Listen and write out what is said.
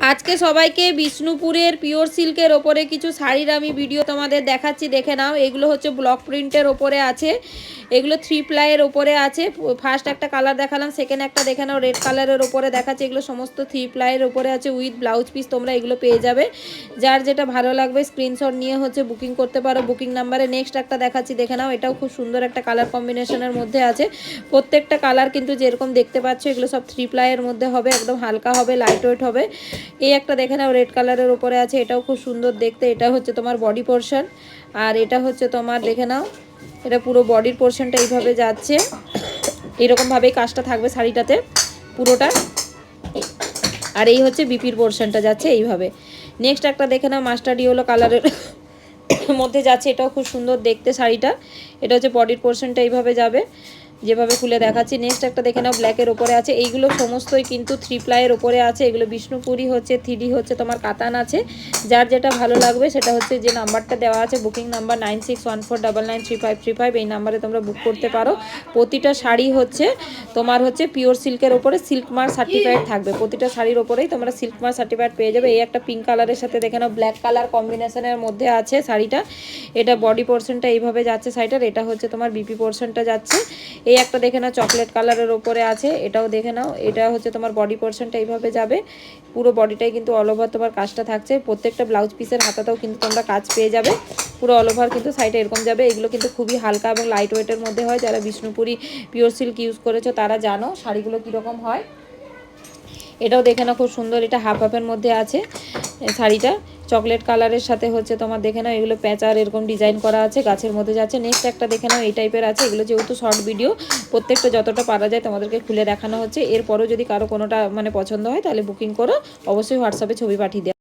আজকে সবাইকে বিষ্ণুপুরের পিওর সিল্কের ওপরে কিছু শাড়ির আমি ভিডিও তোমাদের দেখাচ্ছি, দেখে নাও। এগুলো হচ্ছে ব্লক প্রিন্টের ওপরে আছে, এগুলো 3 প্লাইয়ের ওপরে আছে। ফার্স্ট একটা কালার দেখালাম, সেকেন্ড একটা দেখে নাও রেড কালারের ওপরে দেখাচ্ছে। এগুলো সমস্ত 3 প্লাইয়ের ওপরে আছে উইথ ব্লাউজ পিস, তোমরা এগুলো পেয়ে যাবে। যার যেটা ভালো লাগবে স্ক্রিনশট নিয়ে হচ্ছে বুকিং করতে পারো বুকিং নাম্বারে। নেক্সট একটা দেখাচ্ছি, দেখে নাও। এটাও খুব সুন্দর একটা কালার কম্বিনেশনের মধ্যে আছে। প্রত্যেকটা কালার কিন্তু যেরকম দেখতে পাচ্ছ এগুলো সব 3 প্লাইয়ের মধ্যে হবে, একদম হালকা হবে, লাইট ওয়েট হবে। এই একটা দেখে নাও রেড কালারের উপরে আছে, এটাও খুব সুন্দর দেখতে। এটা হচ্ছে তোমার বডি পোর্শন, আর এটা হচ্ছে তোমার দেখে নাও, এটা পুরো বডির পোর্শনটা এইভাবে যাচ্ছে। এরকমভাবেই কাজটা থাকবে শাড়িটাতে পুরোটা। আর এই হচ্ছে বিপির পোর্শনটা যাচ্ছে এইভাবে। নেক্সট একটা দেখে নাও মাস্টার্ড ইয়েলো কালারের মধ্যে যাচ্ছে, এটাও খুব সুন্দর দেখতে শাড়িটা। এটা হচ্ছে বডির পোর্শনটা এইভাবে যাবে, যেভাবে খুলে দেখাচ্ছি। নেক্সট একটা দেখে নাও ব্ল্যাকের ওপরে আছে। এইগুলো সমস্তই কিন্তু 3 প্লাইয়ের ওপরে আছে। এগুলো বিষ্ণুপুরি হচ্ছে, 3D হচ্ছে তোমার কাতান আছে। যার যেটা ভালো লাগবে সেটা হচ্ছে যে নাম্বারটা দেওয়া আছে, বুকিং নাম্বার 9614993535, এই নাম্বারে তোমরা বুক করতে পারো। প্রতিটা শাড়ি হচ্ছে তোমার হচ্ছে পিওর সিল্কের ওপরে সিল্ক মার্ক সার্টিফাইড থাকবে। প্রতিটা শাড়ির ওপরেই তোমরা সিল্ক মার্ক সার্টিফাইড পেয়ে যাবে। এই একটা পিঙ্ক কালারের সাথে দেখে নাও ব্ল্যাক কালার কম্বিনেশনের মধ্যে আছে শাড়িটা। এটা বডি পোর্শনটা এইভাবে যাচ্ছে শাড়িটার। এটা হচ্ছে তোমার বিপি পোর্শনটা যাচ্ছে। এই একটা দেখে নাও চকলেট কালারের ওপরে আছে, এটাও দেখে নাও। এটা হচ্ছে তোমার বডি পোর্শনটা এইভাবে যাবে, পুরো বডিটাই কিন্তু অল ওভার তোমার কাজটা থাকছে। প্রত্যেকটা ব্লাউজ পিসের হাতাতেও কিন্তু তোমরা কাজ পেয়ে যাবে, পুরো অল ওভার কিন্তু সাইডে এরকম যাবে। এগুলো কিন্তু খুবই হালকা এবং লাইট ওয়েটের মধ্যে হয়। যারা বিষ্ণুপুরি পিওর সিল্ক ইউজ করেছো তারা জানো শাড়িগুলো কীরকম হয়। এটাও দেখে নাও খুব সুন্দর, এটা হাফ হাফের মধ্যে আছে শাড়িটা। চকলেট কালারের সাথে হচ্ছে তোমার দেখে নাও এগুলো প্যাঁচার এরকম ডিজাইন করা আছে, গাছের মধ্যে যাচ্ছে। নেক্সট একটা দেখে নাও এই টাইপের আছে। এগুলো যেহেতু শর্ট ভিডিও, প্রত্যেকটা যতটা পারা যায় তোমাদেরকে খুলে দেখানো হচ্ছে। এরপরও যদি কারো কোনোটা মানে পছন্দ হয় তাহলে বুকিং করো, অবশ্যই হোয়াটসঅ্যাপে ছবি পাঠিয়ে দেওয়া।